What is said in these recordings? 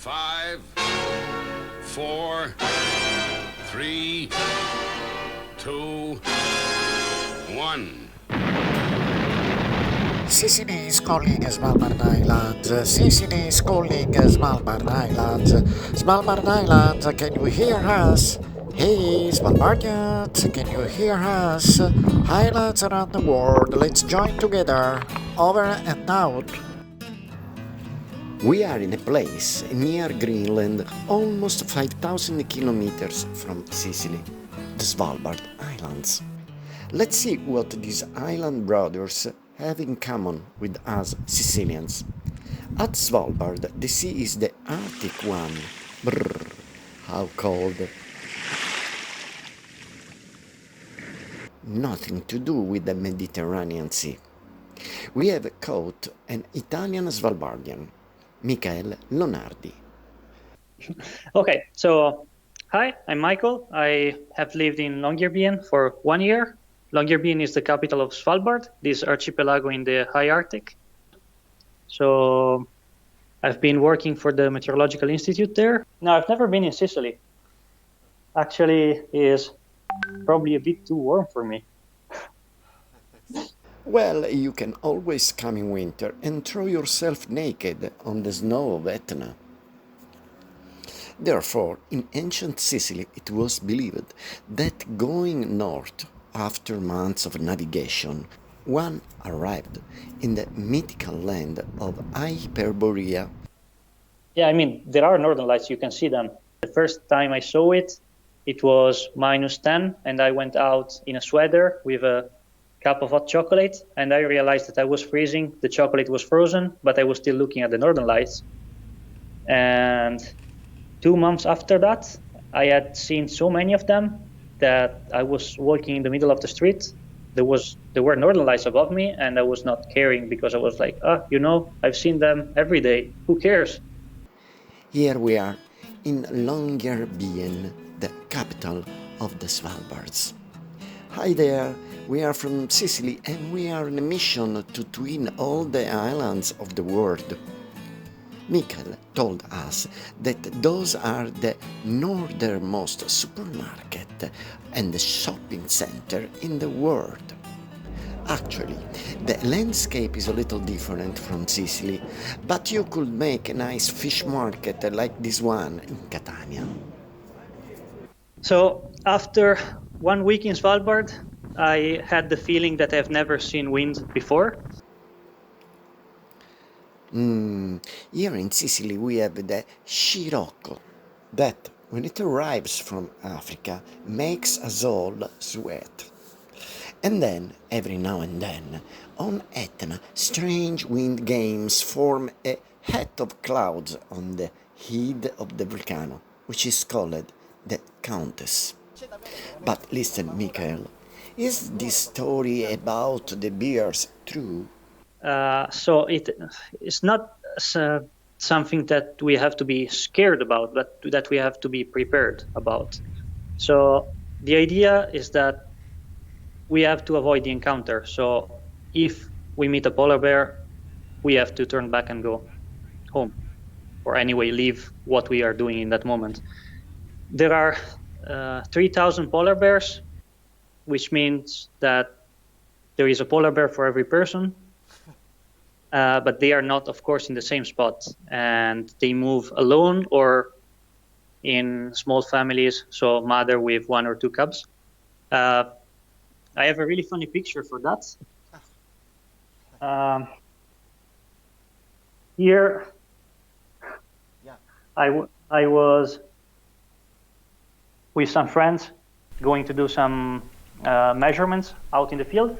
5, 4, 3, 2, 1. Sicily is calling Svallbard Islands. Sicily is calling Svallbard Islands. Svallbard Islands, can you hear us? Hey, Svalbardians, can you hear us? Islands around the world, let's join together. Over and out. We are in a place near Greenland, almost 5,000 kilometers from Sicily, the Svallbard Islands. Let's see what these island brothers have in common with us Sicilians. At Svallbard, the sea is the Arctic one. Brrr, how cold. Nothing to do with the Mediterranean Sea. We have caught an Italian Svalbardian, Michael Lonardi. Okay, so hi, I'm Michael. I have lived in Longyearbyen for 1 year. Longyearbyen is the capital of Svalbard, this archipelago in the high Arctic. So I've been working for the Meteorological Institute there. No, I've never been in Sicily. Actually, is probably a bit too warm for me. Well, you can always come in winter and throw yourself naked on the snow of Etna. Therefore, in ancient Sicily it was believed that going north after months of navigation, one arrived in the mythical land of Hyperborea. Yeah, I mean, there are northern lights, you can see them. The first time I saw it, it was -10, and I went out in a sweater with a cup of hot chocolate, and I realized that I was freezing. The chocolate was frozen, but I was still looking at the northern lights. And 2 months after that, I had seen so many of them that I was walking in the middle of the street. There were northern lights above me, and I was not caring because I was like, I've seen them every day. Who cares? Here we are in Longyearbyen, the capital of the Svalbards. Hi there, we are from Sicily and we are on a mission to twin all the islands of the world. Michael told us that those are the northernmost supermarket and shopping center in the world. Actually, the landscape is a little different from Sicily, but you could make a nice fish market like this one in Catania. So after 1 week in Svalbard, I had the feeling that I've never seen wind before. Here in Sicily we have the scirocco, that when it arrives from Africa makes us all sweat. And then, every now and then, on Etna, strange wind games form a hat of clouds on the head of the volcano, which is called the Countess. But listen, Michael, is this story about the bears true? So it's not something that we have to be scared about, but that we have to be prepared about. So the idea is that we have to avoid the encounter. So if we meet a polar bear, we have to turn back and go home, or anyway leave what we are doing in that moment. There are 3,000 polar bears, which means that there is a polar bear for every person. But they are not, of course, in the same spot, and they move alone or in small families, so mother with 1 or 2 cubs. I have a really funny picture for that. Here, I was with some friends going to do some measurements out in the field,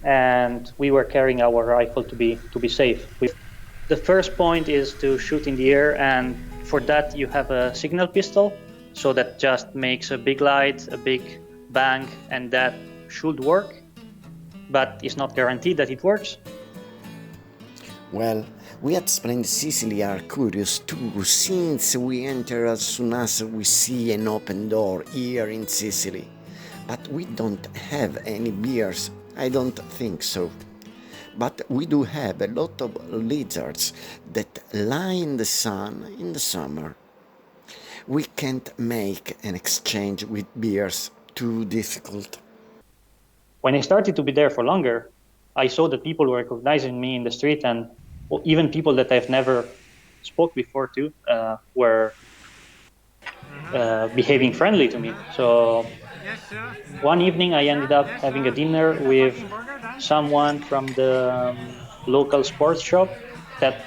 and we were carrying our rifle to be safe. The first point is to shoot in the air, and for that you have a signal pistol, so that just makes a big light, a big bang, and that should work, but it's not guaranteed that it works. Well, we at Splendid Sicily are curious too, since we enter as soon as we see an open door here in Sicily. But we don't have any beers, I don't think so. but we do have a lot of lizards that lie in the sun in the summer. We can't make an exchange with beers, too difficult. When I started to be there for longer, I saw that people were recognizing me in the street, and even people that I've never spoke before to were behaving friendly to me. So one evening I ended up having a dinner with someone from the local sports shop that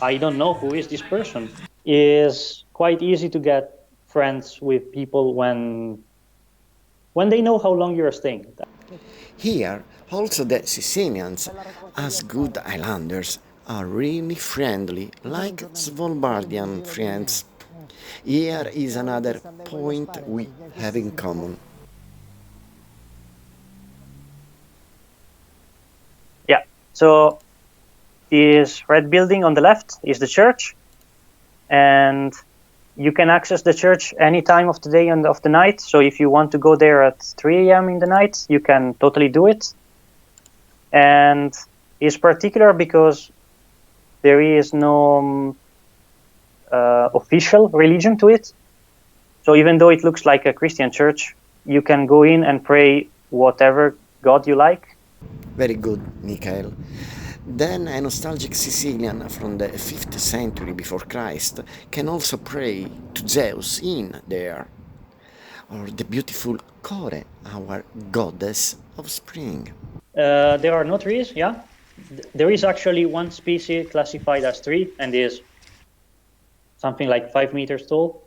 I don't know who is this person. It's quite easy to get friends with people when they know how long you're staying. Here, also the Sicilians, as good islanders, are really friendly, like Svallbardian friends. Here is another point we have in common. Yeah. So this red building on the left is the church, and you can access the church any time of the day and of the night. So if you want to go there at 3 a.m. in the night, you can totally do it. And it's particular because there is no official religion to it. So even though it looks like a Christian church, you can go in and pray whatever God you like. Very good, Michael. Then a nostalgic Sicilian from the 5th century before Christ can also pray to Zeus in there, or the beautiful Core, our goddess of spring. There are no trees, yeah. There is actually one species classified as tree and is something like 5 meters tall.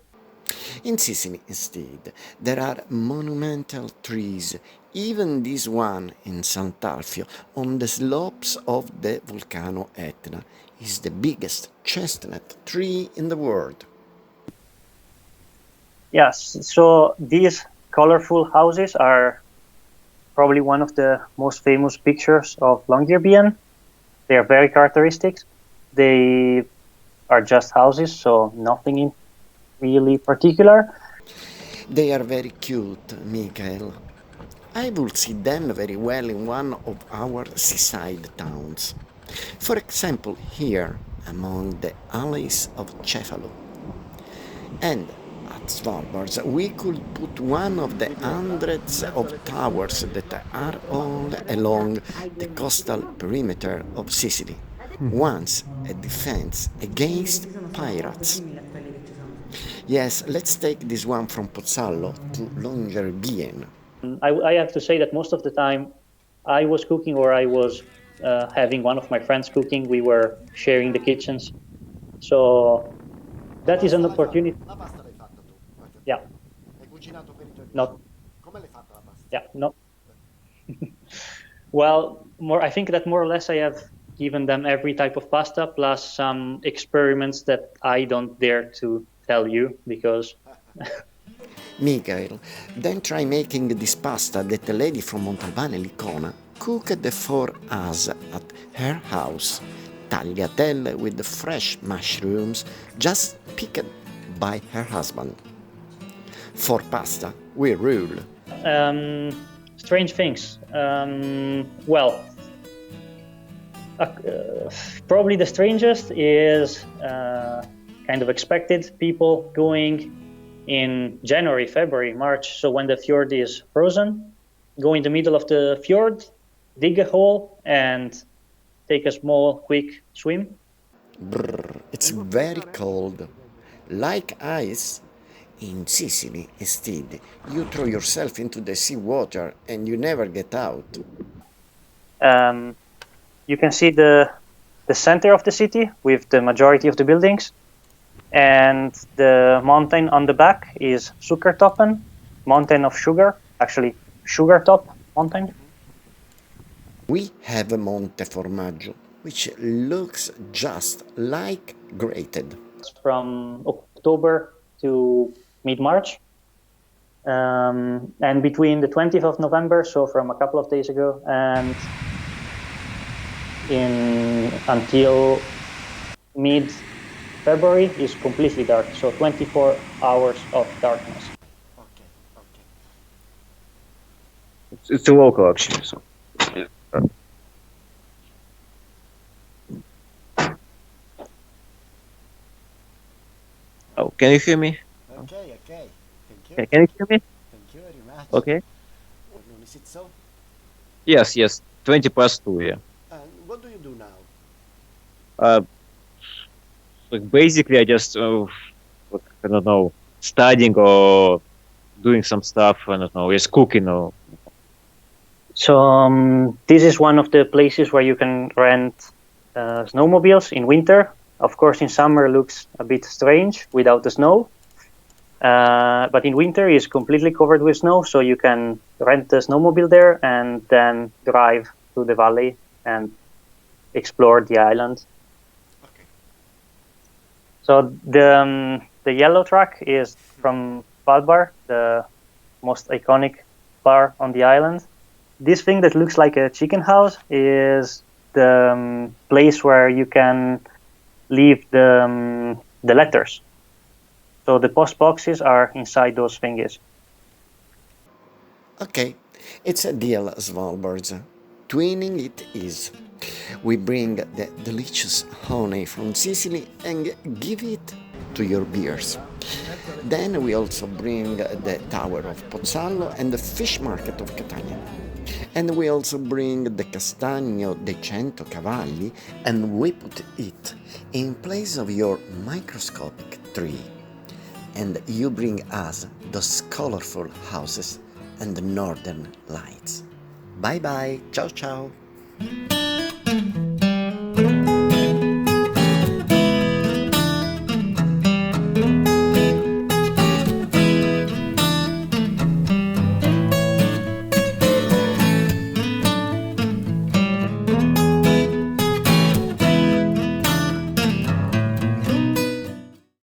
In Sicily, instead, there are monumental trees, even this one in Sant'Alfio, on the slopes of the volcano Etna, is the biggest chestnut tree in the world. Yes, so these colorful houses are probably one of the most famous pictures of Longyearbyen. They are very characteristic. They are just houses, so nothing in really particular. They are very cute, Michael. I would see them very well in one of our seaside towns. For example, here among the alleys of Cefalo. And at Svallbard, we could put one of the hundreds of towers that are all along the coastal perimeter of Sicily, once a defense against pirates. Yes, let's take this one from Pozzallo to Longyearbyen. I have to say that most of the time I was cooking or I was having one of my friends cooking. We were sharing the kitchens. So that is an opportunity. La pasta l'hai fatta tu? Yeah, Hai cucinato per i tuoi amici? not, Come l'hai fatta la pasta? yeah, no. Well, I think that more or less I have given them every type of pasta plus some experiments that I don't dare to tell you because Michael, then try making this pasta that the lady from Montalbano Licona cooked for us at her house. Tagliatelle with fresh mushrooms just picked by her husband. For pasta, we rule. strange things. Well, probably the strangest is kind of expected people going in January, February, March. So when the fjord is frozen, go in the middle of the fjord, dig a hole, and take a small, quick swim. Brr, it's very cold. Like ice. In Sicily, instead, you throw yourself into the seawater and you never get out. You can see the center of the city with the majority of the buildings, and the mountain on the back is Zuckertoppen, mountain of sugar, actually Sugar Top mountain. We have Monte Formaggio, which looks just like grated. It's from October to mid-March, and between the 20th of November, so from a couple of days ago, and until mid-February is completely dark, so 24 hours of darkness. It's a local actually. So. Yeah. Oh, can you hear me? Okay, okay. Thank you. Can you hear me? Thank you very much. Okay. Is it so? Yes, yes. 20 past 2, yeah. What do you do now? Uh, like basically, I just, like, I don't know, studying or doing some stuff. I don't know, just cooking or. So this is one of the places where you can rent snowmobiles in winter. Of course, in summer looks a bit strange without the snow, but in winter is completely covered with snow. So you can rent the snowmobile there and then drive to the valley and explore the island. Okay. So the yellow truck is from Svallbard, the most iconic bar on the island. This thing that looks like a chicken house is the place where you can leave the letters. So the post boxes are inside those thingies. Okay, it's a deal, Svalbard. Twinning it is. We bring the delicious honey from Sicily and give it to your beers. Then we also bring the Tower of Pozzallo and the fish market of Catania. And we also bring the Castagno de Cento Cavalli and we put it in place of your microscopic tree. And you bring us those colorful houses and the northern lights. Bye bye, ciao ciao.